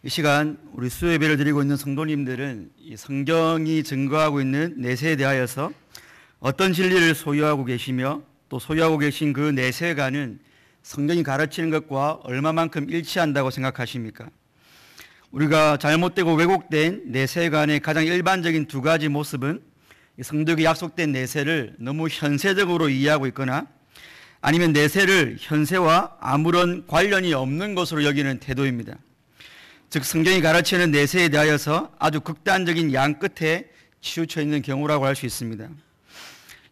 이 시간 우리 수요예배를 드리고 있는 성도님들은 이 성경이 증거하고 있는 내세에 대하여서 어떤 진리를 소유하고 계시며 또 소유하고 계신 그 내세관은 성경이 가르치는 것과 얼마만큼 일치한다고 생각하십니까? 우리가 잘못되고 왜곡된 내세관의 가장 일반적인 두 가지 모습은 성도에게 약속된 내세를 너무 현세적으로 이해하고 있거나 아니면 내세를 현세와 아무런 관련이 없는 것으로 여기는 태도입니다. 즉 성경이 가르치는 내세에 대하여서 아주 극단적인 양 끝에 치우쳐 있는 경우라고 할 수 있습니다.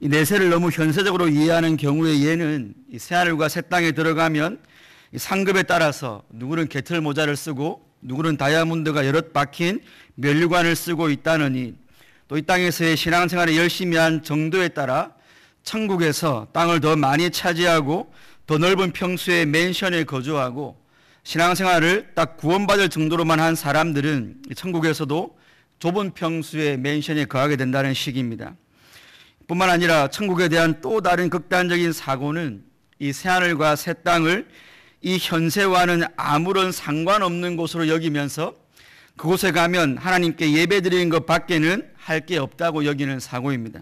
이 내세를 너무 현세적으로 이해하는 경우의 예는 이 새하늘과 새 땅에 들어가면 이 상급에 따라서 누구는 개털 모자를 쓰고 누구는 다이아몬드가 여럿 박힌 면류관을 쓰고 있다느니 또 이 땅에서의 신앙생활을 열심히 한 정도에 따라 천국에서 땅을 더 많이 차지하고 더 넓은 평수의 맨션에 거주하고 신앙생활을 딱 구원받을 정도로만 한 사람들은 천국에서도 좁은 평수의 맨션에 거하게 된다는 식입니다. 뿐만 아니라 천국에 대한 또 다른 극단적인 사고는 이 새하늘과 새 땅을 이 현세와는 아무런 상관없는 곳으로 여기면서 그곳에 가면 하나님께 예배드리는 것 밖에는 할 게 없다고 여기는 사고입니다.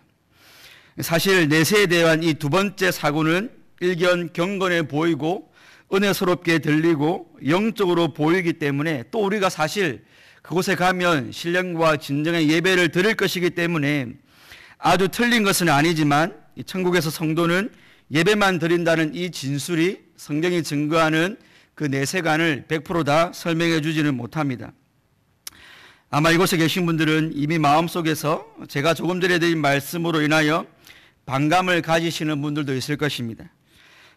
사실 내세에 대한 이 두 번째 사고는 일견 경건해 보이고 은혜스럽게 들리고 영적으로 보이기 때문에 또 우리가 사실 그곳에 가면 신령과 진정의 예배를 드릴 것이기 때문에 아주 틀린 것은 아니지만 천국에서 성도는 예배만 드린다는 이 진술이 성경이 증거하는 그 내세관을 100% 다 설명해 주지는 못합니다. 아마 이곳에 계신 분들은 이미 마음속에서 제가 조금 전에 드린 말씀으로 인하여 반감을 가지시는 분들도 있을 것입니다.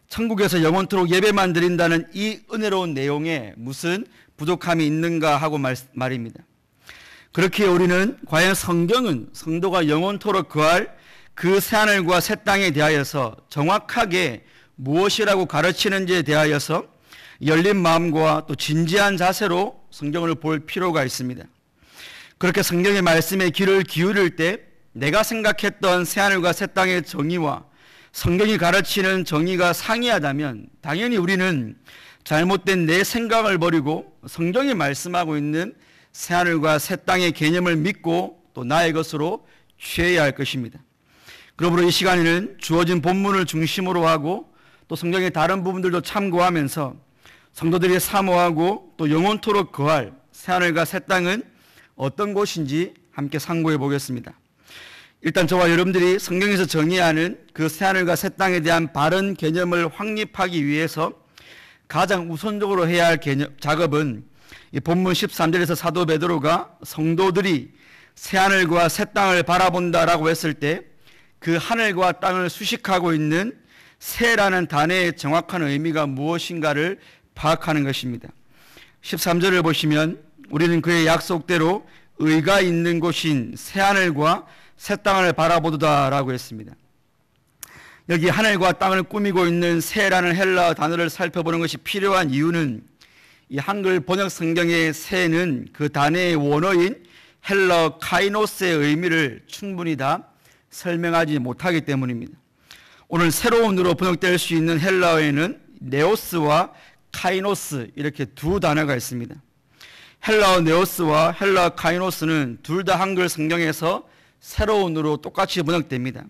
천국에서 영원토록 예배만 드린다는 이 은혜로운 내용에 무슨 부족함이 있는가 하고 말입니다. 그렇기에 우리는 과연 성경은 성도가 영원토록 거할 그 새하늘과 새 땅에 대하여서 정확하게 무엇이라고 가르치는지에 대하여서 열린 마음과 또 진지한 자세로 성경을 볼 필요가 있습니다. 그렇게 성경의 말씀에 귀를 기울일 때 내가 생각했던 새하늘과 새 땅의 정의와 성경이 가르치는 정의가 상이하다면 당연히 우리는 잘못된 내 생각을 버리고 성경이 말씀하고 있는 새하늘과 새 땅의 개념을 믿고 또 나의 것으로 취해야 할 것입니다. 그러므로 이 시간에는 주어진 본문을 중심으로 하고 또 성경의 다른 부분들도 참고하면서 성도들이 사모하고 또 영원토록 거할 새하늘과 새 땅은 어떤 곳인지 함께 상고해 보겠습니다. 일단 저와 여러분들이 성경에서 정의하는 그 새하늘과 새 땅에 대한 바른 개념을 확립하기 위해서 가장 우선적으로 해야 할 작업은 이 본문 13절에서 사도 베드로가 성도들이 새하늘과 새 땅을 바라본다라고 했을 때 그 하늘과 땅을 수식하고 있는 새라는 단어의 정확한 의미가 무엇인가를 파악하는 것입니다. 13절을 보시면 우리는 그의 약속대로 의가 있는 곳인 새하늘과 새 땅을 바라보도다라고 했습니다. 여기 하늘과 땅을 꾸미고 있는 새라는 헬라어 단어를 살펴보는 것이 필요한 이유는 이 한글 번역 성경의 새는 그 단어의 원어인 헬라어 카이노스의 의미를 충분히 다 설명하지 못하기 때문입니다. 오늘 새로운으로 번역될 수 있는 헬라어에는 네오스와 카이노스 이렇게 두 단어가 있습니다. 헬라어 네오스와 헬라어 카이노스는 둘 다 한글 성경에서 새로운으로 똑같이 번역됩니다.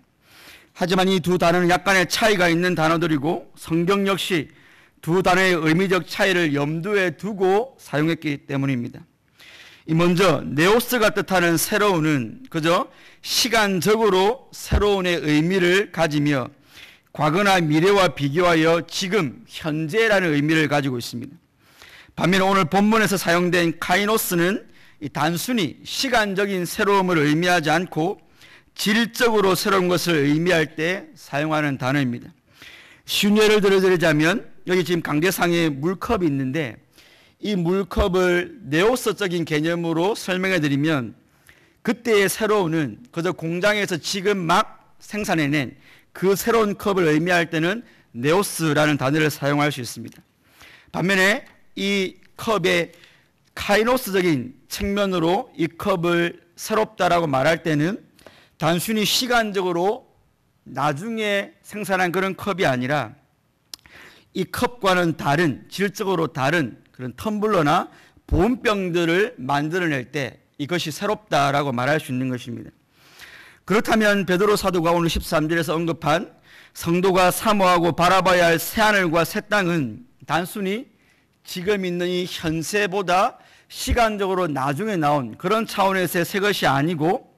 하지만 이 두 단어는 약간의 차이가 있는 단어들이고 성경 역시 두 단어의 의미적 차이를 염두에 두고 사용했기 때문입니다. 먼저 네오스가 뜻하는 새로운은 그저 시간적으로 새로운의 의미를 가지며 과거나 미래와 비교하여 지금, 현재라는 의미를 가지고 있습니다. 반면 오늘 본문에서 사용된 카이노스는 단순히 시간적인 새로움을 의미하지 않고 질적으로 새로운 것을 의미할 때 사용하는 단어입니다. 쉬운 예를 들어드리자면 여기 지금 강대상에 물컵이 있는데 이 물컵을 네오스적인 개념으로 설명해 드리면 그때의 새로움은 그저 공장에서 지금 막 생산해낸 그 새로운 컵을 의미할 때는 네오스라는 단어를 사용할 수 있습니다. 반면에 이 컵의 카이노스적인 측면으로 이 컵을 새롭다라고 말할 때는 단순히 시간적으로 나중에 생산한 그런 컵이 아니라 이 컵과는 다른, 질적으로 다른 그런 텀블러나 보온병들을 만들어낼 때 이것이 새롭다라고 말할 수 있는 것입니다. 그렇다면 베드로 사도가 오늘 13절에서 언급한 성도가 사모하고 바라봐야 할 새하늘과 새 땅은 단순히 지금 있는 이 현세보다 시간적으로 나중에 나온 그런 차원에서의 새 것이 아니고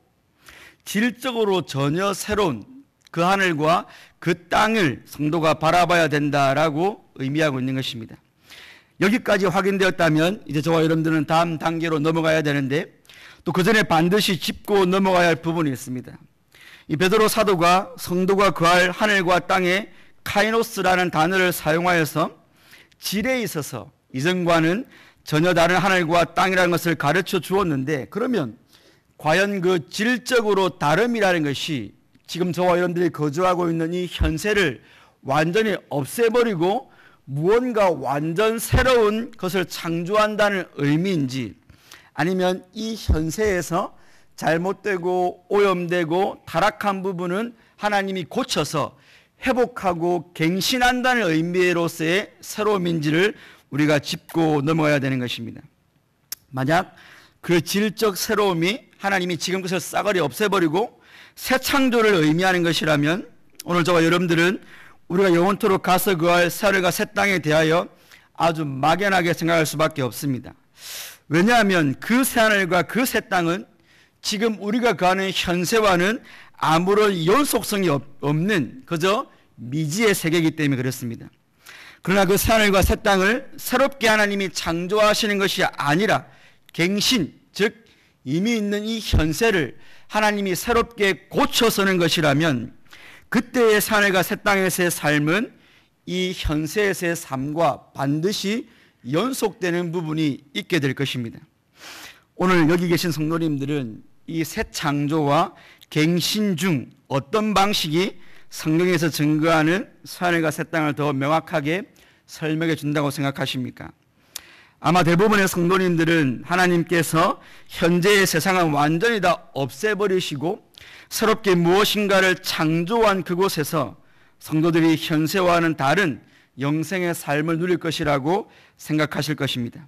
질적으로 전혀 새로운 그 하늘과 그 땅을 성도가 바라봐야 된다라고 의미하고 있는 것입니다. 여기까지 확인되었다면 이제 저와 여러분들은 다음 단계로 넘어가야 되는데 또 그 전에 반드시 짚고 넘어가야 할 부분이 있습니다. 이 베드로 사도가 성도가 거할 하늘과 땅에 카이노스라는 단어를 사용하여서 질에 있어서 이전과는 전혀 다른 하늘과 땅이라는 것을 가르쳐 주었는데, 그러면 과연 그 질적으로 다름이라는 것이 지금 저와 여러분들이 거주하고 있는 이 현세를 완전히 없애버리고 무언가 완전 새로운 것을 창조한다는 의미인지, 아니면 이 현세에서 잘못되고 오염되고 타락한 부분은 하나님이 고쳐서 회복하고 갱신한다는 의미로서의 새로움인지를 우리가 짚고 넘어가야 되는 것입니다. 만약 그 질적 새로움이 하나님이 지금 것을 싸그리 없애버리고 새 창조를 의미하는 것이라면 오늘 저와 여러분들은 우리가 영원토록 가서 거할 새하늘과 새 땅에 대하여 아주 막연하게 생각할 수밖에 없습니다. 왜냐하면 그 새하늘과 그 새 땅은 지금 우리가 거하는 현세와는 아무런 연속성이 없는 그저 미지의 세계이기 때문에 그렇습니다. 그러나 그 새하늘과 새 땅을 새롭게 하나님이 창조하시는 것이 아니라 갱신, 즉 이미 있는 이 현세를 하나님이 새롭게 고쳐서는 것이라면 그때의 새하늘과 새 땅에서의 삶은 이 현세에서의 삶과 반드시 연속되는 부분이 있게 될 것입니다. 오늘 여기 계신 성도님들은 이 새 창조와 갱신 중 어떤 방식이 성경에서 증거하는 새하늘과 새 땅을 더 명확하게 설명해 준다고 생각하십니까? 아마 대부분의 성도님들은 하나님께서 현재의 세상을 완전히 다 없애버리시고 새롭게 무엇인가를 창조한 그곳에서 성도들이 현세와는 다른 영생의 삶을 누릴 것이라고 생각하실 것입니다.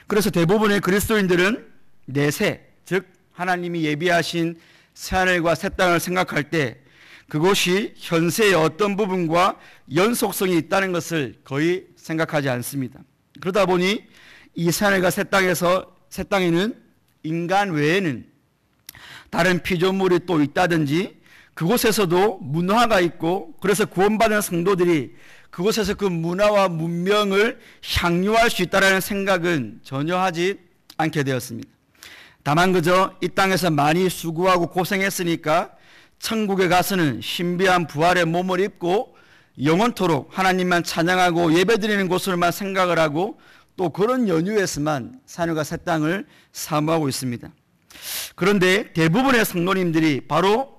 그래서 대부분의 그리스도인들은 내세, 즉 하나님이 예비하신 새하늘과 새 땅을 생각할 때 그것이 현세의 어떤 부분과 연속성이 있다는 것을 거의 생각하지 않습니다. 그러다 보니 이 새하늘과 새 땅에는 인간 외에는 다른 피조물이 또 있다든지 그곳에서도 문화가 있고 그래서 구원받은 성도들이 그곳에서 그 문화와 문명을 향유할 수 있다는 생각은 전혀 하지 않게 되었습니다. 다만 그저 이 땅에서 많이 수고하고 고생했으니까 천국에 가서는 신비한 부활의 몸을 입고 영원토록 하나님만 찬양하고 예배드리는 곳으로만 생각을 하고 또 그런 연유에서만 하늘과 새 땅을 사모하고 있습니다. 그런데 대부분의 성도님들이 바로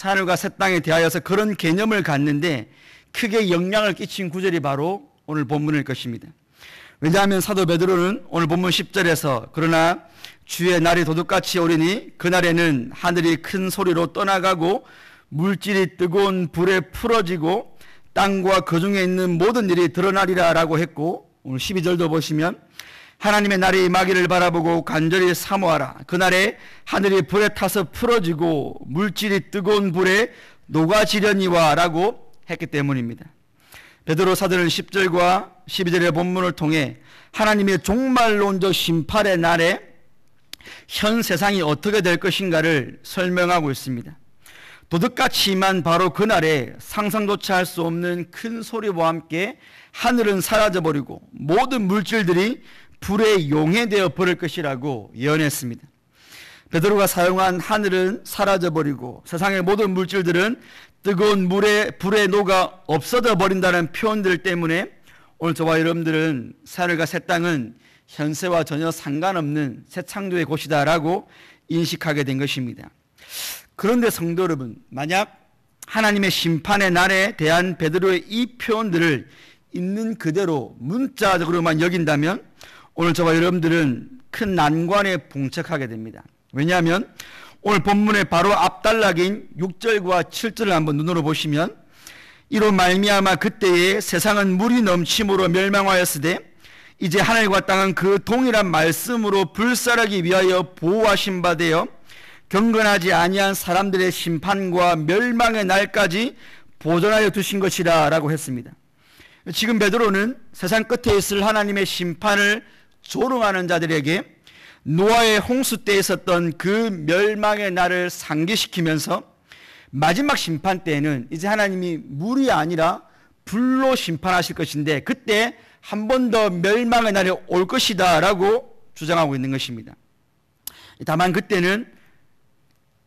하늘과 새 땅에 대하여서 그런 개념을 갖는데 크게 영향을 끼친 구절이 바로 오늘 본문일 것입니다. 왜냐하면 사도 베드로는 오늘 본문 10절에서 그러나 주의 날이 도둑같이 오리니 그날에는 하늘이 큰 소리로 떠나가고 물질이 뜨거운 불에 풀어지고 땅과 그 중에 있는 모든 일이 드러나리라 라고 했고, 오늘 12절도 보시면 하나님의 날이 임하기를 바라보고 간절히 사모하라. 그날에 하늘이 불에 타서 풀어지고 물질이 뜨거운 불에 녹아지려니와 라고 했기 때문입니다. 베드로 사도는 10절과 12절의 본문을 통해 하나님의 종말론적 심판의 날에 현 세상이 어떻게 될 것인가를 설명하고 있습니다. 도둑같이 임한 바로 그날에 상상조차 할 수 없는 큰 소리와 함께 하늘은 사라져버리고 모든 물질들이 불에 용해되어 버릴 것이라고 예언했습니다. 베드로가 사용한 하늘은 사라져버리고 세상의 모든 물질들은 뜨거운 불에 녹아 없어져 버린다는 표현들 때문에 오늘 저와 여러분들은 하늘과 새 땅은 현세와 전혀 상관없는 새 창조의 곳이다라고 인식하게 된 것입니다. 그런데 성도 여러분, 만약 하나님의 심판의 날에 대한 베드로의 이 표현들을 있는 그대로 문자적으로만 여긴다면 오늘 저와 여러분들은 큰 난관에 봉착하게 됩니다. 왜냐하면 오늘 본문의 바로 앞단락인 6절과 7절을 한번 눈으로 보시면 이로 말미암아 그때에 세상은 물이 넘침으로 멸망하였으되 이제 하늘과 땅은 그 동일한 말씀으로 불살하기 위하여 보호하신 바 되어 경건하지 아니한 사람들의 심판과 멸망의 날까지 보존하여 두신 것이라 라고 했습니다. 지금 베드로는 세상 끝에 있을 하나님의 심판을 조롱하는 자들에게 노아의 홍수 때 있었던 그 멸망의 날을 상기시키면서 마지막 심판 때에는 이제 하나님이 물이 아니라 불로 심판하실 것인데 그때 한 번 더 멸망의 날이 올 것이다 라고 주장하고 있는 것입니다.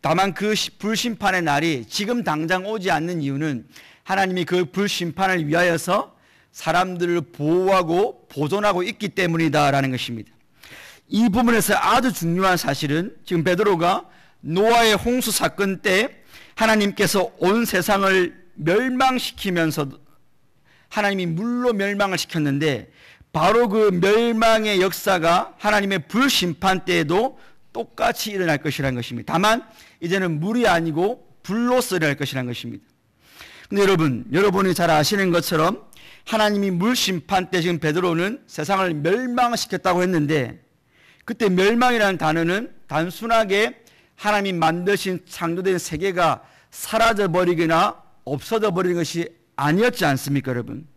다만 그 불심판의 날이 지금 당장 오지 않는 이유는 하나님이 그 불심판을 위하여서 사람들을 보호하고 보존하고 있기 때문이다라는 것입니다. 이 부분에서 아주 중요한 사실은 지금 베드로가 노아의 홍수 사건 때 하나님께서 온 세상을 멸망시키면서 하나님이 물로 멸망을 시켰는데 바로 그 멸망의 역사가 하나님의 불심판 때에도 똑같이 일어날 것이라는 것입니다. 다만 이제는 물이 아니고 불로서 일어날 것이라는 것입니다. 근데 여러분이 잘 아시는 것처럼 하나님이 물심판 때 지금 베드로는 세상을 멸망시켰다고 했는데 그때 멸망이라는 단어는 단순하게 하나님이 만드신 창조된 세계가 사라져버리거나 없어져 버리는 것이 아니었지 않습니까, 여러분?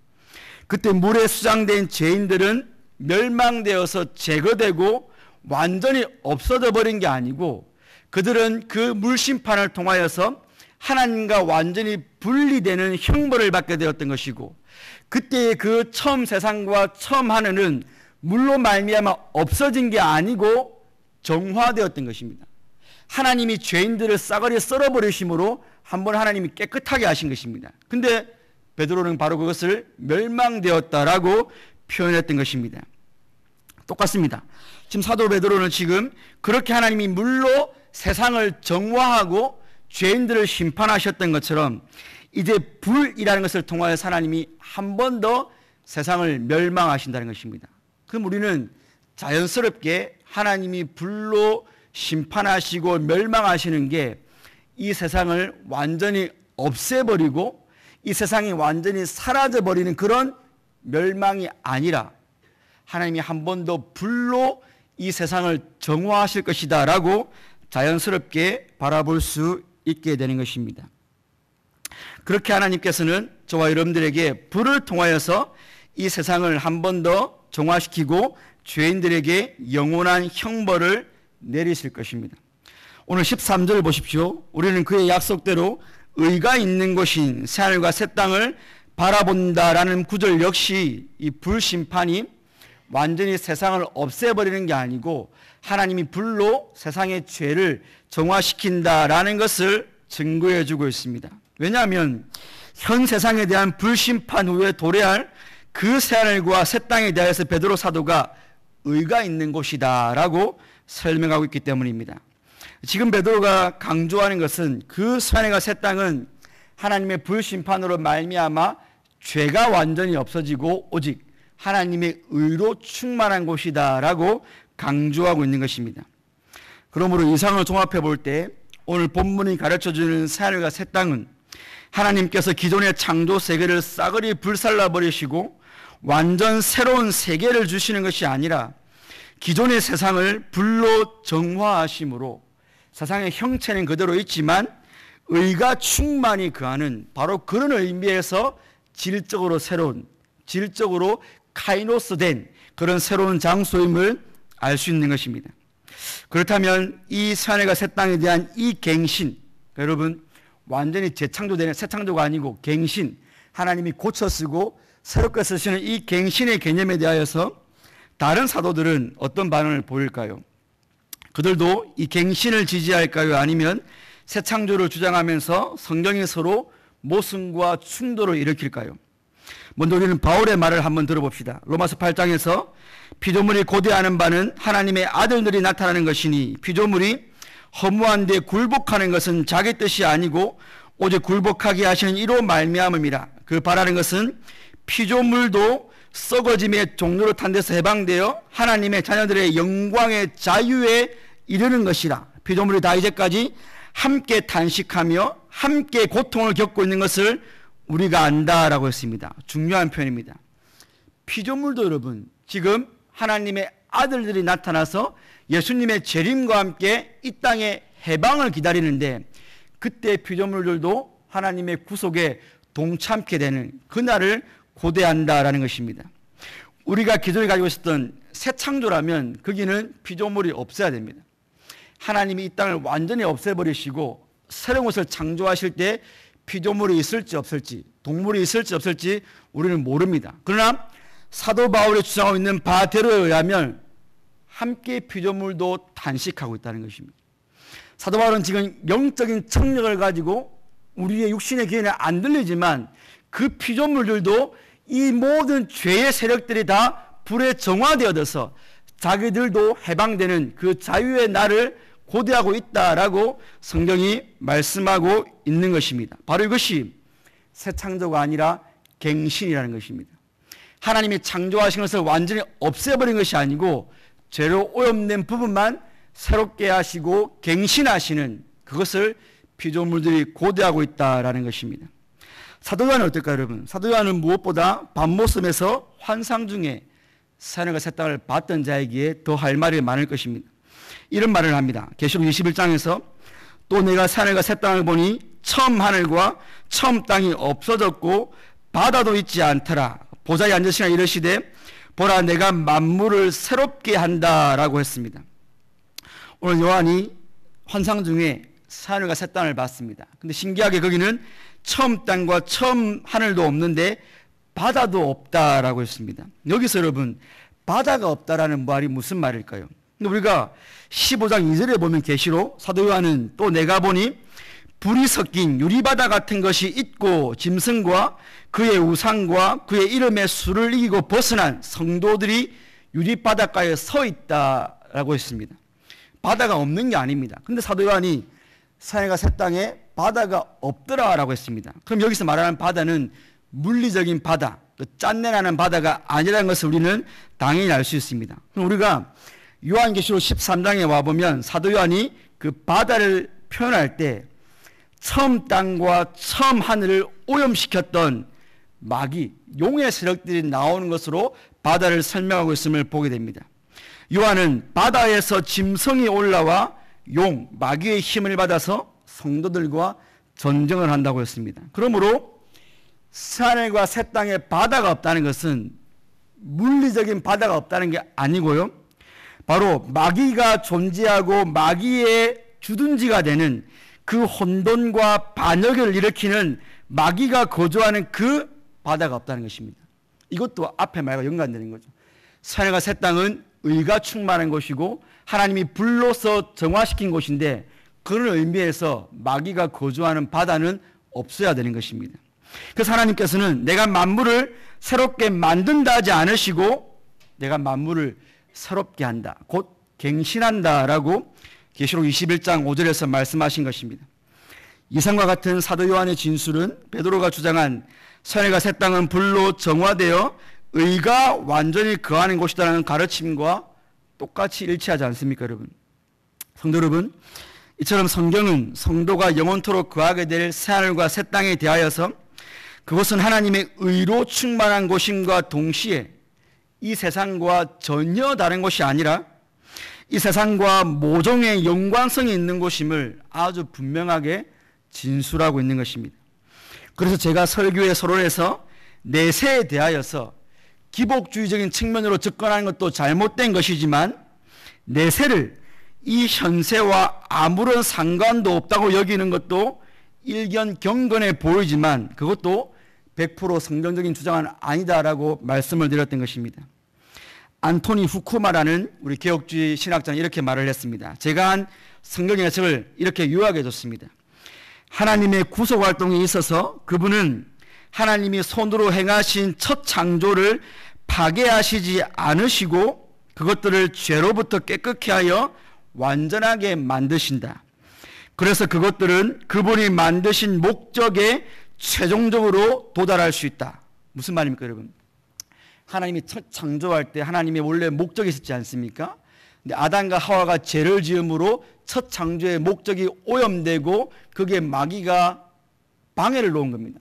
그때 물에 수장된 죄인들은 멸망되어서 제거되고 완전히 없어져 버린 게 아니고 그들은 그 물심판을 통하여서 하나님과 완전히 분리되는 형벌을 받게 되었던 것이고 그때의 그 처음 세상과 처음 하늘은 물로 말미암아 없어진 게 아니고 정화되었던 것입니다. 하나님이 죄인들을 싸그리 썰어버리심으로 한번 하나님이 깨끗하게 하신 것입니다. 근데 베드로는 바로 그것을 멸망되었다라고 표현했던 것입니다. 똑같습니다. 지금 사도 베드로는 지금 그렇게 하나님이 물로 세상을 정화하고 죄인들을 심판하셨던 것처럼 이제 불이라는 것을 통하여 하나님이 한 번 더 세상을 멸망하신다는 것입니다. 그럼 우리는 자연스럽게 하나님이 불로 심판하시고 멸망하시는 게 이 세상을 완전히 없애버리고 이 세상이 완전히 사라져버리는 그런 멸망이 아니라 하나님이 한 번 더 불로 이 세상을 정화하실 것이다 라고 자연스럽게 바라볼 수 있게 되는 것입니다. 그렇게 하나님께서는 저와 여러분들에게 불을 통하여서 이 세상을 한 번 더 정화시키고 죄인들에게 영원한 형벌을 내리실 것입니다. 오늘 13절 보십시오. 우리는 그의 약속대로 의가 있는 곳인 새하늘과 새 땅을 바라본다라는 구절 역시 이 불심판이 완전히 세상을 없애버리는 게 아니고 하나님이 불로 세상의 죄를 정화시킨다라는 것을 증거해 주고 있습니다. 왜냐하면 현 세상에 대한 불심판 후에 도래할 그 새하늘과 새 땅에 대해서 베드로 사도가 의가 있는 곳이다 라고 설명하고 있기 때문입니다. 지금 베드로가 강조하는 것은 그 새하늘과 새 땅은 하나님의 불심판으로 말미암아 죄가 완전히 없어지고 오직 하나님의 의로 충만한 곳이다 라고 강조하고 있는 것입니다. 그러므로 이상을 종합해 볼 때 오늘 본문이 가르쳐주는 새하늘과 새 땅은 하나님께서 기존의 창조 세계를 싸그리 불살라 버리시고 완전 새로운 세계를 주시는 것이 아니라 기존의 세상을 불로 정화하심으로 세상의 형체는 그대로 있지만 의가 충만히 거하는 바로 그런 의미에서 질적으로 새로운, 질적으로 카이노스된 그런 새로운 장소임을 알 수 있는 것입니다. 그렇다면 이 새하늘과 새 땅에 대한 이 갱신, 여러분 완전히 재창조되는 새 창조가 아니고 갱신, 하나님이 고쳐 쓰고 새롭게 쓰시는 이 갱신의 개념에 대하여서 다른 사도들은 어떤 반응을 보일까요? 그들도 이 갱신을 지지할까요? 아니면 새 창조를 주장하면서 성경이 서로 모순과 충돌을 일으킬까요? 먼저 우리는 바울의 말을 한번 들어봅시다. 로마서 8장에서 피조물이 고대하는 바는 하나님의 아들들이 나타나는 것이니 피조물이 허무한 데 굴복하는 것은 자기 뜻이 아니고 오직 굴복하게 하시는 이로 말미암음이라. 그 바라는 것은 피조물도 썩어짐의 종로로 탄 데서 해방되어 하나님의 자녀들의 영광의 자유에 이르는 것이라. 피조물이 다 이제까지 함께 탄식하며 함께 고통을 겪고 있는 것을 우리가 안다라고 했습니다. 중요한 표현입니다. 피조물도 여러분 지금 하나님의 아들들이 나타나서 예수님의 재림과 함께 이 땅의 해방을 기다리는데, 그때 피조물들도 하나님의 구속에 동참케 되는 그날을 고대한다라는 것입니다. 우리가 기존에 가지고 있었던 새 창조라면 거기는 피조물이 없어야 됩니다. 하나님이 이 땅을 완전히 없애버리시고 새로운 것을 창조하실 때 피조물이 있을지 없을지, 동물이 있을지 없을지 우리는 모릅니다. 그러나 사도 바울이 주장하고 있는 바대로에 의하면 함께 피조물도 단식하고 있다는 것입니다. 사도 바울은 지금 영적인 청력을 가지고 우리의 육신의 기회는 안 들리지만 그 피조물들도 이 모든 죄의 세력들이 다 불에 정화되어서 자기들도 해방되는 그 자유의 날을 고대하고 있다라고 성경이 말씀하고 있는 것입니다. 바로 이것이 새 창조가 아니라 갱신이라는 것입니다. 하나님이 창조하신 것을 완전히 없애버린 것이 아니고 죄로 오염된 부분만 새롭게 하시고 갱신하시는 그것을 피조물들이 고대하고 있다라는 것입니다. 사도 요한은 어떨까요, 여러분? 사도 요한은 무엇보다 밤모섬에서 환상 중에 새하늘과 새 땅을 봤던 자이기에 더 할 말이 많을 것입니다. 이런 말을 합니다. 계시록 21장에서 또 내가 새하늘과 새 땅을 보니 처음 하늘과 처음 땅이 없어졌고 바다도 있지 않더라. 보좌에 앉으시나 이르시되 보라 내가 만물을 새롭게 한다라고 했습니다. 오늘 요한이 환상 중에 새하늘과 새 땅을 봤습니다. 근데 신기하게 거기는 처음 땅과 처음 하늘도 없는데 바다도 없다라고 했습니다. 여기서 여러분 바다가 없다라는 말이 무슨 말일까요? 우리가 15장 2절에 보면 계시록 사도 요한은 또 내가 보니 불이 섞인 유리바다 같은 것이 있고 짐승과 그의 우상과 그의 이름의 수를 이기고 벗어난 성도들이 유리바닷가에 서 있다라고 했습니다. 바다가 없는 게 아닙니다. 그런데 사도 요한이 새하늘과 새 땅에 바다가 없더라라고 했습니다. 그럼 여기서 말하는 바다는 물리적인 바다, 짠내나는 바다가 아니라는 것을 우리는 당연히 알 수 있습니다. 그럼 우리가 요한계시록 13장에 와보면 사도 요한이 그 바다를 표현할 때 처음 땅과 처음 하늘을 오염시켰던 마귀, 용의 세력들이 나오는 것으로 바다를 설명하고 있음을 보게 됩니다. 요한은 바다에서 짐승이 올라와 용, 마귀의 힘을 받아서 성도들과 전쟁을 한다고 했습니다. 그러므로 새하늘과 새 땅에 바다가 없다는 것은 물리적인 바다가 없다는 게 아니고요, 바로 마귀가 존재하고 마귀의 주둔지가 되는 그 혼돈과 반역을 일으키는 마귀가 거주하는 그 바다가 없다는 것입니다. 이것도 앞에 말과 연관되는 거죠. 새하늘과 새 땅은 의가 충만한 곳이고 하나님이 불로서 정화시킨 곳인데 그런 의미에서 마귀가 거주하는 바다는 없어야 되는 것입니다. 그래서 하나님께서는 내가 만물을 새롭게 만든다 하지 않으시고 내가 만물을 새롭게 한다, 곧 갱신한다라고 계시록 21장 5절에서 말씀하신 것입니다. 이상과 같은 사도 요한의 진술은 베드로가 주장한 새하늘과 새 땅은 불로 정화되어 의가 완전히 거하는 곳이라는 가르침과 똑같이 일치하지 않습니까, 여러분? 성도 여러분, 이처럼 성경은 성도가 영원토록 거하게 될 새하늘과 새 땅에 대하여서 그것은 하나님의 의로 충만한 곳임과 동시에 이 세상과 전혀 다른 것이 아니라 이 세상과 모종의 연관성이 있는 곳임을 아주 분명하게 진술하고 있는 것입니다. 그래서 제가 설교의 서론에서 내세에 대하여서 기복주의적인 측면으로 접근하는 것도 잘못된 것이지만 내세를 이 현세와 아무런 상관도 없다고 여기는 것도 일견 경건해 보이지만 그것도 100% 성경적인 주장은 아니다라고 말씀을 드렸던 것입니다. 안토니 후쿠마라는 우리 개혁주의 신학자는 이렇게 말을 했습니다. 제가 한 성경 해석을 이렇게 요약해 줬습니다. 하나님의 구속 활동에 있어서 그분은 하나님이 손으로 행하신 첫 창조를 파괴하시지 않으시고 그것들을 죄로부터 깨끗게 하여 완전하게 만드신다. 그래서 그것들은 그분이 만드신 목적에 최종적으로 도달할 수 있다. 무슨 말입니까, 여러분? 하나님이 첫 창조할 때 하나님의 원래 목적이 있었지 않습니까? 근데 아담과 하와가 죄를 지음으로 첫 창조의 목적이 오염되고 그게 마귀가 방해를 놓은 겁니다.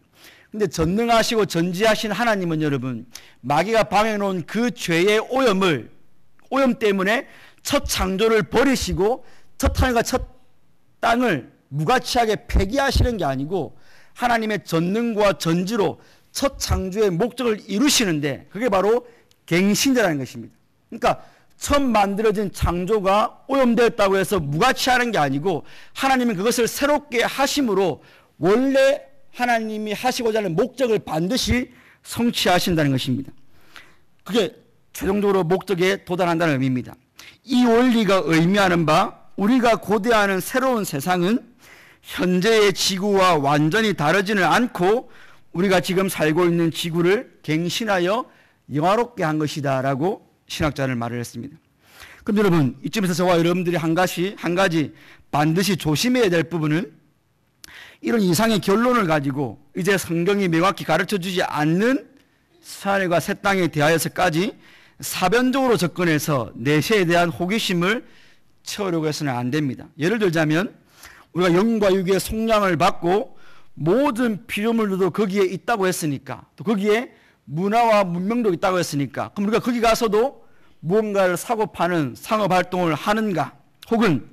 근데 전능하시고 전지하신 하나님은 여러분 마귀가 방해 놓은 그 죄의 오염 때문에 첫 창조를 버리시고 첫 하늘과 첫 땅을 무가치하게 폐기하시는 게 아니고 하나님의 전능과 전지로 첫 창조의 목적을 이루시는데 그게 바로 갱신제라는 것입니다. 그러니까 처음 만들어진 창조가 오염되었다고 해서 무가치하는 게 아니고 하나님은 그것을 새롭게 하심으로 원래 하나님이 하시고자 하는 목적을 반드시 성취하신다는 것입니다. 그게 최종적으로 목적에 도달한다는 의미입니다. 이 원리가 의미하는 바 우리가 고대하는 새로운 세상은 현재의 지구와 완전히 다르지는 않고 우리가 지금 살고 있는 지구를 갱신하여 영화롭게 한 것이다 라고 신학자는 말을 했습니다. 그럼 여러분 이쯤에서 저와 여러분들이 한 가지 반드시 조심해야 될 부분은 이런 이상의 결론을 가지고 이제 성경이 명확히 가르쳐주지 않는 하늘과 새 땅에 대하여서까지 사변적으로 접근해서 내세에 대한 호기심을 채우려고 해서는 안 됩니다. 예를 들자면 우리가 영과 육의 속량을 받고 모든 피조물들도 거기에 있다고 했으니까 또 거기에 문화와 문명도 있다고 했으니까 그럼 우리가 거기 가서도 무언가를 사고 파는 상업활동을 하는가 혹은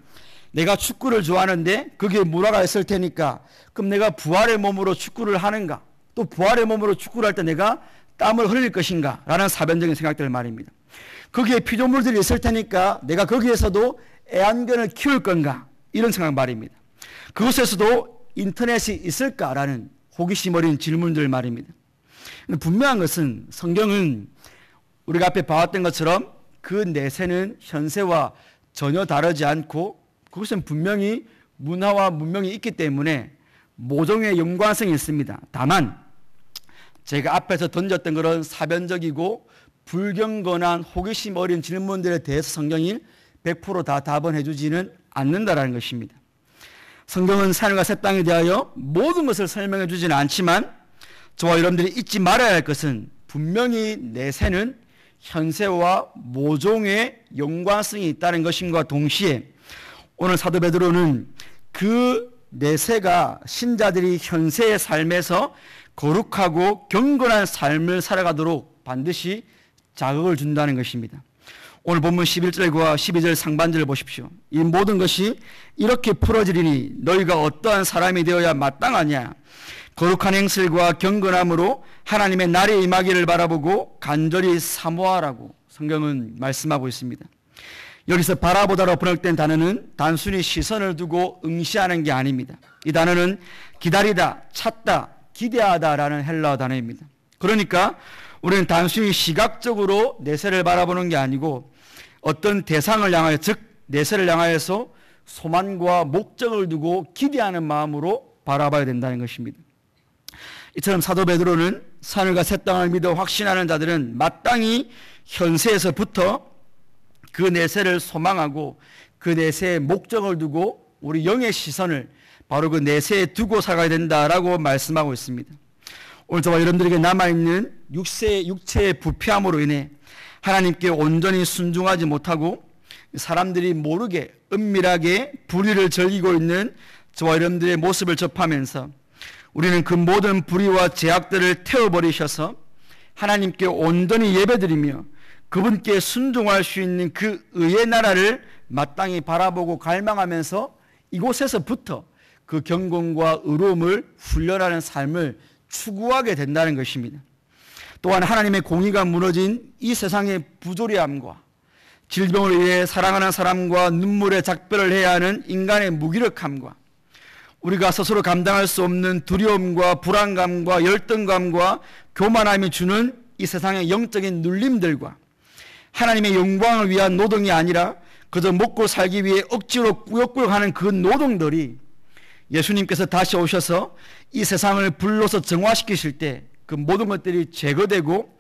내가 축구를 좋아하는데 거기에 문화가 있을 테니까 그럼 내가 부활의 몸으로 축구를 하는가 또 부활의 몸으로 축구를 할 때 내가 땀을 흘릴 것인가 라는 사변적인 생각들 말입니다. 거기에 피조물들이 있을 테니까 내가 거기에서도 애완견을 키울 건가 이런 생각 말입니다. 그곳에서도 인터넷이 있을까라는 호기심 어린 질문들 말입니다. 분명한 것은 성경은 우리가 앞에 봐왔던 것처럼 그 내세는 현세와 전혀 다르지 않고 그것은 분명히 문화와 문명이 있기 때문에 모종의 연관성이 있습니다. 다만 제가 앞에서 던졌던 그런 사변적이고 불경건한 호기심 어린 질문들에 대해서 성경이 100% 다 답은 해주지는 않는다라는 것입니다. 성경은 하늘과 새 땅에 대하여 모든 것을 설명해 주지는 않지만 저와 여러분들이 잊지 말아야 할 것은 분명히 내세는 현세와 모종의 연관성이 있다는 것임과 동시에 오늘 사도 베드로는 그 내세가 신자들이 현세의 삶에서 거룩하고 경건한 삶을 살아가도록 반드시 자극을 준다는 것입니다. 오늘 본문 11절과 12절 상반절을 보십시오. 이 모든 것이 이렇게 풀어지리니 너희가 어떠한 사람이 되어야 마땅하냐. 거룩한 행실과 경건함으로 하나님의 날이 임하기를 바라보고 간절히 사모하라고 성경은 말씀하고 있습니다. 여기서 바라보다로 번역된 단어는 단순히 시선을 두고 응시하는 게 아닙니다. 이 단어는 기다리다, 찾다, 기대하다라는 헬라어 단어입니다. 그러니까 우리는 단순히 시각적으로 내세를 바라보는 게 아니고 어떤 대상을 향하여 즉 내세를 향하여서 소망과 목적을 두고 기대하는 마음으로 바라봐야 된다는 것입니다. 이처럼 사도 베드로는 하늘과 새 땅을 믿어 확신하는 자들은 마땅히 현세에서부터 그 내세를 소망하고 그 내세의 목적을 두고 우리 영의 시선을 바로 그 내세에 두고 살아야 된다라고 말씀하고 있습니다. 오늘 저와 여러분들에게 남아있는 육체의 부패함으로 인해 하나님께 온전히 순종하지 못하고 사람들이 모르게 은밀하게 불의를 즐기고 있는 저와 여러분들의 모습을 접하면서 우리는 그 모든 불의와 제약들을 태워버리셔서 하나님께 온전히 예배드리며 그분께 순종할 수 있는 그 의의 나라를 마땅히 바라보고 갈망하면서 이곳에서부터 그 경건과 의로움을 훈련하는 삶을 추구하게 된다는 것입니다. 또한 하나님의 공의가 무너진 이 세상의 부조리함과 질병을 위해 사랑하는 사람과 눈물의 작별을 해야 하는 인간의 무기력함과 우리가 스스로 감당할 수 없는 두려움과 불안감과 열등감과 교만함이 주는 이 세상의 영적인 눌림들과 하나님의 영광을 위한 노동이 아니라 그저 먹고 살기 위해 억지로 꾸역꾸역 하는 그 노동들이 예수님께서 다시 오셔서 이 세상을 불로서 정화시키실 때 그 모든 것들이 제거되고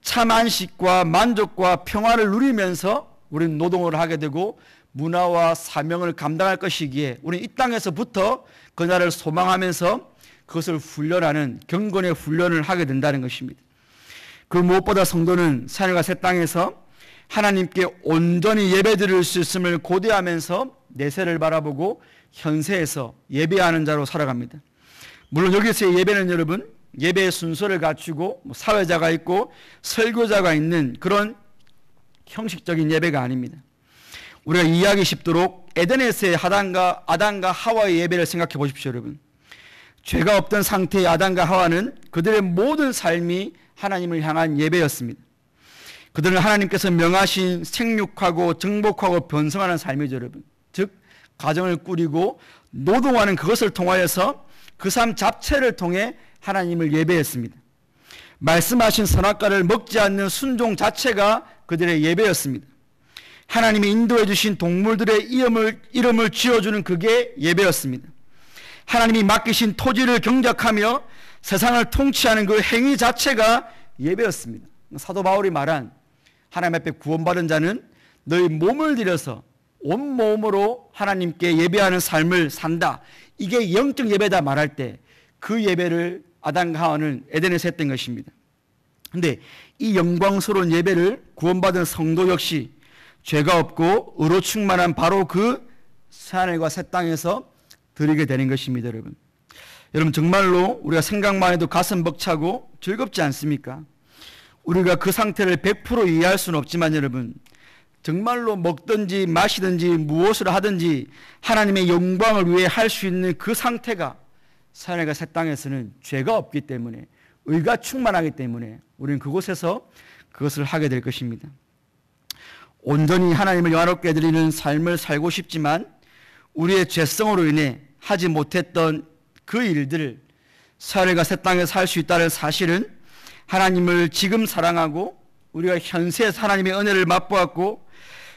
참 안식과 만족과 평화를 누리면서 우리는 노동을 하게 되고 문화와 사명을 감당할 것이기에 우리는 이 땅에서부터 그날을 소망하면서 그것을 훈련하는 경건의 훈련을 하게 된다는 것입니다. 그 무엇보다 성도는 하늘과 새 땅에서 하나님께 온전히 예배드릴 수 있음을 고대하면서 내세를 바라보고 현세에서 예배하는 자로 살아갑니다. 물론 여기서의 예배는 여러분 예배의 순서를 갖추고 사회자가 있고 설교자가 있는 그런 형식적인 예배가 아닙니다. 우리가 이해하기 쉽도록 에덴에서의 아담과 하와의 예배를 생각해 보십시오, 여러분. 죄가 없던 상태의 아담과 하와는 그들의 모든 삶이 하나님을 향한 예배였습니다. 그들은 하나님께서 명하신 생육하고 정복하고 번성하는 삶이죠, 여러분. 즉 가정을 꾸리고 노동하는 그것을 통하여서 그 삶 자체를 통해 하나님을 예배했습니다. 말씀하신 선악과를 먹지 않는 순종 자체가 그들의 예배였습니다. 하나님이 인도해 주신 동물들의 이름을 지어주는 그게 예배였습니다. 하나님이 맡기신 토지를 경작하며 세상을 통치하는 그 행위 자체가 예배였습니다. 사도 바울이 말한 하나님 앞에 구원받은 자는 너희 몸을 들여서 온몸으로 하나님께 예배하는 삶을 산다. 이게 영적 예배다 말할 때 그 예배를 아담과 하와는 에덴에서 했던 것입니다. 그런데 이 영광스러운 예배를 구원받은 성도 역시 죄가 없고 의로 충만한 바로 그 새하늘과 새 땅에서 드리게 되는 것입니다, 여러분. 여러분 정말로 우리가 생각만 해도 가슴 벅차고 즐겁지 않습니까? 우리가 그 상태를 100% 이해할 수는 없지만 여러분, 정말로 먹든지 마시든지 무엇을 하든지 하나님의 영광을 위해 할 수 있는 그 상태가 새하늘과 새 땅에서는 죄가 없기 때문에, 의가 충만하기 때문에 우리는 그곳에서 그것을 하게 될 것입니다. 온전히 하나님을 영화롭게 드리는 삶을 살고 싶지만 우리의 죄성으로 인해 하지 못했던 그 일들을 새하늘과 새 땅에서 할 수 있다는 사실은 하나님을 지금 사랑하고 우리가 현세에서 하나님의 은혜를 맛보았고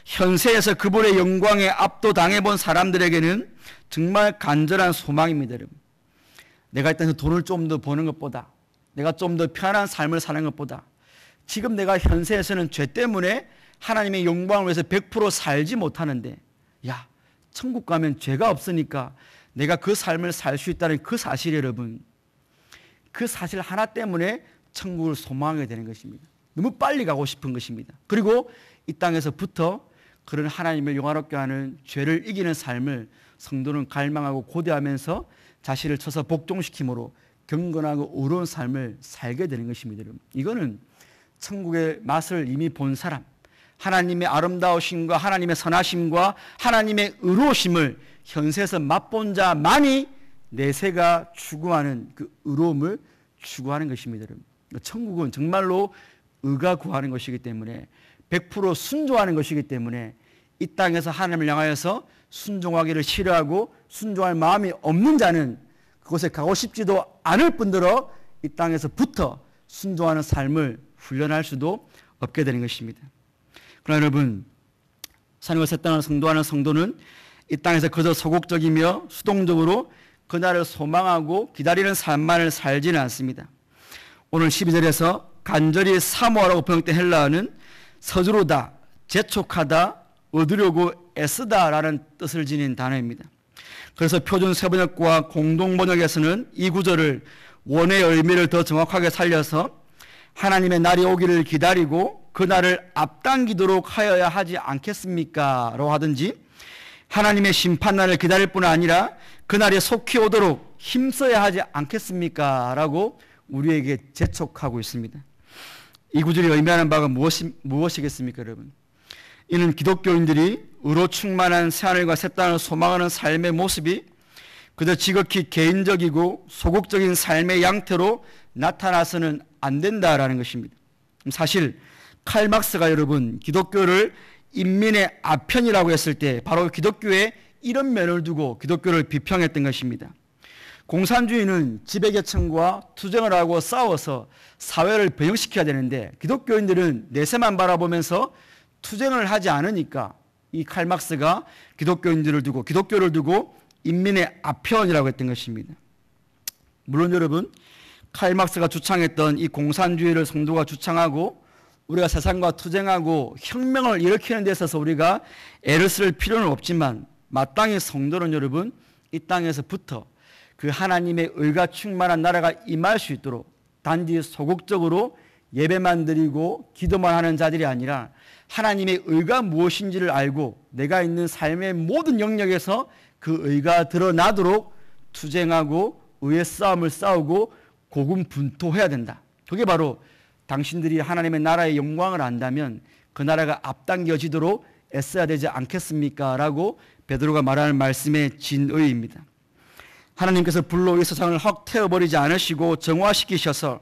현세에서 그분의 영광에 압도당해본 사람들에게는 정말 간절한 소망입니다, 여러분. 내가 이 땅에서 돈을 좀 더 버는 것보다, 내가 좀 더 편안한 삶을 사는 것보다 지금 내가 현세에서는 죄 때문에 하나님의 영광을 위해서 100% 살지 못하는데, 야, 천국 가면 죄가 없으니까 내가 그 삶을 살 수 있다는 그 사실, 여러분, 그 사실 하나 때문에 천국을 소망하게 되는 것입니다. 너무 빨리 가고 싶은 것입니다. 그리고 이 땅에서부터 그런 하나님을 영화롭게 하는 죄를 이기는 삶을 성도는 갈망하고 고대하면서 자신을 쳐서 복종시킴으로 경건하고 의로운 삶을 살게 되는 것입니다, 여러분. 이거는 천국의 맛을 이미 본 사람, 하나님의 아름다우심과 하나님의 선하심과 하나님의 의로우심을 현세에서 맛본 자만이 내세가 추구하는 그 의로움을 추구하는 것입니다, 여러분. 천국은 정말로 의가 구하는 것이기 때문에 100% 순종하는 것이기 때문에 이 땅에서 하나님을 향하여서 순종하기를 싫어하고 순종할 마음이 없는 자는 그곳에 가고 싶지도 않을 뿐더러 이 땅에서부터 순종하는 삶을 훈련할 수도 없게 되는 것입니다. 그러나 여러분, 하나님과 새 땅을 성도하는 성도는 이 땅에서 그저 소극적이며 수동적으로 그날을 소망하고 기다리는 삶만을 살지는 않습니다. 오늘 12절에서 간절히 사모하라고 번역된 헬라어는 서두르다, 재촉하다, 얻으려고 애쓰다라는 뜻을 지닌 단어입니다. 그래서 표준 세번역과 공동번역에서는 이 구절을 원의 의미를 더 정확하게 살려서 하나님의 날이 오기를 기다리고 그 날을 앞당기도록 하여야 하지 않겠습니까? 라고 하든지, 하나님의 심판날을 기다릴 뿐 아니라 그 날이 속히 오도록 힘써야 하지 않겠습니까? 라고 우리에게 재촉하고 있습니다. 이 구절이 의미하는 바가 무엇이겠습니까, 여러분? 이는 기독교인들이 의로 충만한 새하늘과 새 땅을 소망하는 삶의 모습이 그저 지극히 개인적이고 소극적인 삶의 양태로 나타나서는 안 된다라는 것입니다. 사실 칼 막스가 여러분 기독교를 인민의 아편이라고 했을 때 바로 기독교의 이런 면을 두고 기독교를 비평했던 것입니다. 공산주의는 지배계층과 투쟁을 하고 싸워서 사회를 변형시켜야 되는데 기독교인들은 내세만 바라보면서 투쟁을 하지 않으니까 이 칼 막스가 기독교인들을 두고, 기독교를 두고 인민의 아편이라고 했던 것입니다. 물론 여러분, 칼 막스가 주창했던 이 공산주의를 성도가 주창하고 우리가 세상과 투쟁하고 혁명을 일으키는 데 있어서 우리가 애를 쓸 필요는 없지만 마땅히 성도는 여러분 이 땅에서부터 그 하나님의 의가 충만한 나라가 임할 수 있도록 단지 소극적으로 예배만 드리고 기도만 하는 자들이 아니라 하나님의 의가 무엇인지를 알고 내가 있는 삶의 모든 영역에서 그 의가 드러나도록 투쟁하고 의의 싸움을 싸우고 고군분투해야 된다. 그게 바로 당신들이 하나님의 나라의 영광을 안다면 그 나라가 앞당겨지도록 애써야 되지 않겠습니까? 라고 베드로가 말하는 말씀의 진의입니다. 하나님께서 불로 이 세상을 확 태워버리지 않으시고 정화시키셔서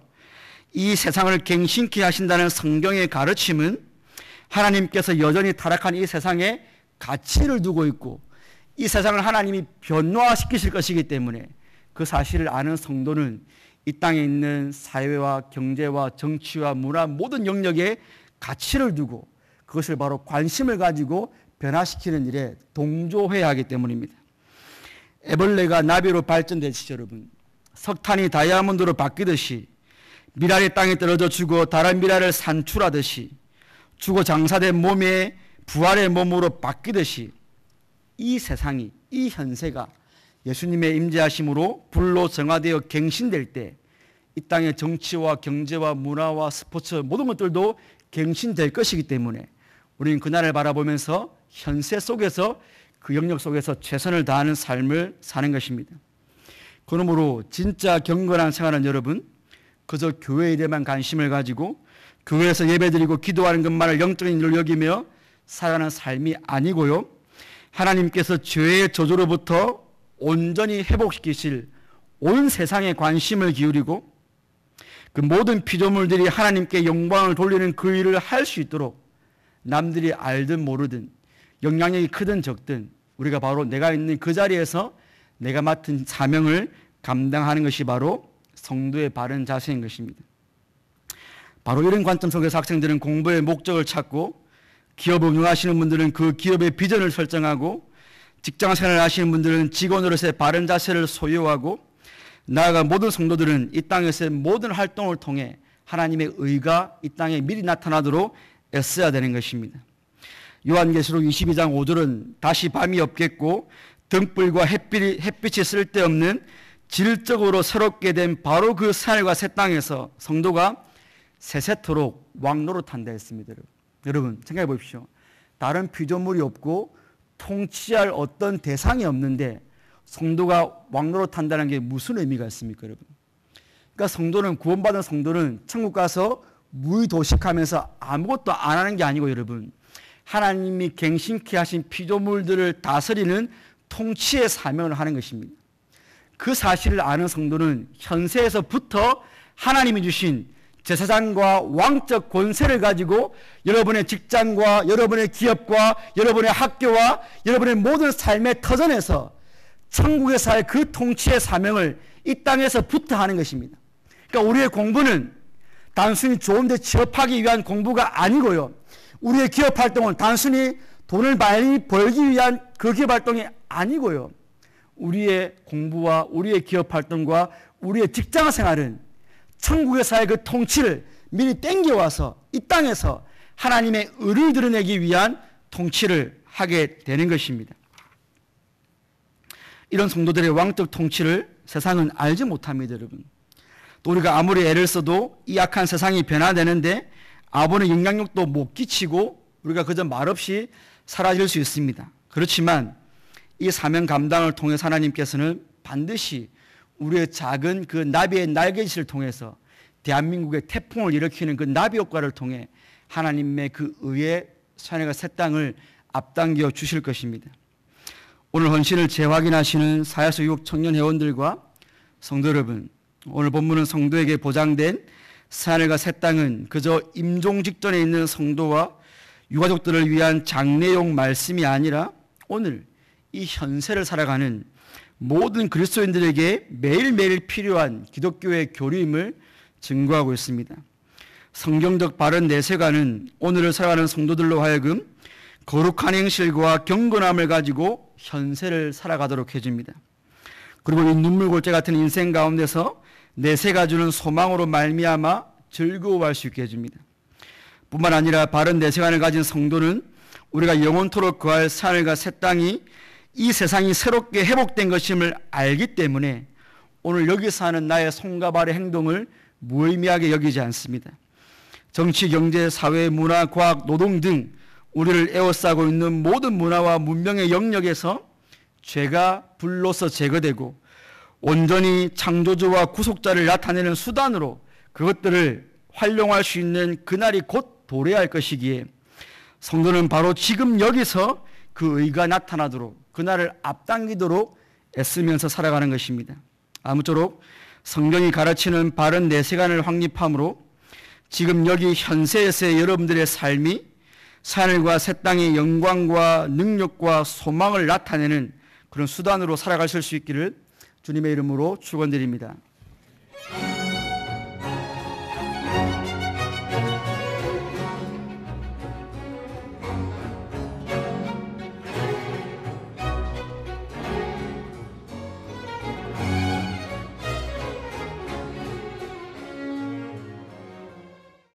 이 세상을 갱신케 하신다는 성경의 가르침은 하나님께서 여전히 타락한 이 세상에 가치를 두고 있고 이 세상을 하나님이 변화시키실 것이기 때문에 그 사실을 아는 성도는 이 땅에 있는 사회와 경제와 정치와 문화 모든 영역에 가치를 두고 그것을 바로 관심을 가지고 변화시키는 일에 동조해야 하기 때문입니다. 애벌레가 나비로 발전되듯이 여러분, 석탄이 다이아몬드로 바뀌듯이 미랄이 땅에 떨어져 죽어 다른 미랄을 산출하듯이 죽어 장사된 몸에 부활의 몸으로 바뀌듯이 이 세상이, 이 현세가 예수님의 임재하심으로 불로 정화되어 갱신될 때 이 땅의 정치와 경제와 문화와 스포츠 모든 것들도 갱신될 것이기 때문에 우리는 그날을 바라보면서 현세 속에서 그 영역 속에서 최선을 다하는 삶을 사는 것입니다. 그러므로 진짜 경건한 생활은 여러분 그저 교회 일에만 관심을 가지고 교회에서 예배드리고 기도하는 것만을 영적인 일로 여기며 살아가는 삶이 아니고요. 하나님께서 죄의 저주로부터 온전히 회복시키실 온 세상에 관심을 기울이고 그 모든 피조물들이 하나님께 영광을 돌리는 그 일을 할 수 있도록 남들이 알든 모르든 영향력이 크든 적든 우리가 바로 내가 있는 그 자리에서 내가 맡은 사명을 감당하는 것이 바로 성도의 바른 자세인 것입니다. 바로 이런 관점 속에서 학생들은 공부의 목적을 찾고 기업을 운영하시는 분들은 그 기업의 비전을 설정하고 직장생활을 하시는 분들은 직원으로서의 바른 자세를 소유하고 나아가 모든 성도들은 이 땅에서의 모든 활동을 통해 하나님의 의가 이 땅에 미리 나타나도록 애써야 되는 것입니다. 요한계시록 22장 5절은 다시 밤이 없겠고 등불과 햇빛이 쓸데없는 질적으로 새롭게 된 바로 그 하늘과 새 땅에서 성도가 세세토록 왕노릇한다 했습니다. 여러분 생각해 보십시오. 다른 피조물이 없고 통치할 어떤 대상이 없는데 성도가 왕노릇한다는 게 무슨 의미가 있습니까, 여러분? 그러니까 성도는 구원받은 성도는 천국 가서 무의도식하면서 아무것도 안 하는 게 아니고 여러분 하나님이 갱신케 하신 피조물들을 다스리는 통치의 사명을 하는 것입니다. 그 사실을 아는 성도는 현세에서부터 하나님이 주신 제사장과 왕적 권세를 가지고 여러분의 직장과 여러분의 기업과 여러분의 학교와 여러분의 모든 삶의 터전에서 천국에서의 그 통치의 사명을 이 땅에서부터 하는 것입니다. 그러니까 우리의 공부는 단순히 좋은 데 취업하기 위한 공부가 아니고요. 우리의 기업 활동은 단순히 돈을 많이 벌기 위한 그 기업 활동이 아니고요. 우리의 공부와 우리의 기업 활동과 우리의 직장 생활은 천국에서의 그 통치를 미리 땡겨와서 이 땅에서 하나님의 의를 드러내기 위한 통치를 하게 되는 것입니다. 이런 성도들의 왕적 통치를 세상은 알지 못합니다, 여러분. 또 우리가 아무리 애를 써도 이 악한 세상이 변화되는데 아무런 영향력도 못 끼치고 우리가 그저 말없이 사라질 수 있습니다. 그렇지만 이 사명 감당을 통해서 하나님께서는 반드시 우리의 작은 그 나비의 날개짓을 통해서 대한민국의 태풍을 일으키는 그 나비 효과를 통해 하나님의 그 의의 산해가 새 땅을 앞당겨 주실 것입니다. 오늘 헌신을 재확인하시는 사야수 유혹 청년 회원들과 성도 여러분, 오늘 본문은 성도에게 보장된 새하늘과 새 땅은 그저 임종 직전에 있는 성도와 유가족들을 위한 장래용 말씀이 아니라 오늘 이 현세를 살아가는 모든 그리스도인들에게 매일매일 필요한 기독교의 교리임을 증거하고 있습니다. 성경적 바른 내세관은 오늘을 살아가는 성도들로 하여금 거룩한 행실과 경건함을 가지고 현세를 살아가도록 해줍니다. 그리고 이 눈물골재 같은 인생 가운데서 내세가 주는 소망으로 말미암아 즐거워할 수 있게 해줍니다. 뿐만 아니라 바른 내세관을 가진 성도는 우리가 영원토록 거할 하늘과 새 땅이 이 세상이 새롭게 회복된 것임을 알기 때문에 오늘 여기서 하는 나의 손과 발의 행동을 무의미하게 여기지 않습니다. 정치, 경제, 사회, 문화, 과학, 노동 등 우리를 에워싸고 있는 모든 문화와 문명의 영역에서 죄가 불로서 제거되고 온전히 창조주와 구속자를 나타내는 수단으로 그것들을 활용할 수 있는 그날이 곧 도래할 것이기에 성도는 바로 지금 여기서 그 의가 나타나도록 그날을 앞당기도록 애쓰면서 살아가는 것입니다. 아무쪼록 성경이 가르치는 바른 내세관을 확립함으로 지금 여기 현세에서의 여러분들의 삶이 하늘과 새 땅의 영광과 능력과 소망을 나타내는 그런 수단으로 살아가실 수 있기를 주님의 이름으로 축원드립니다.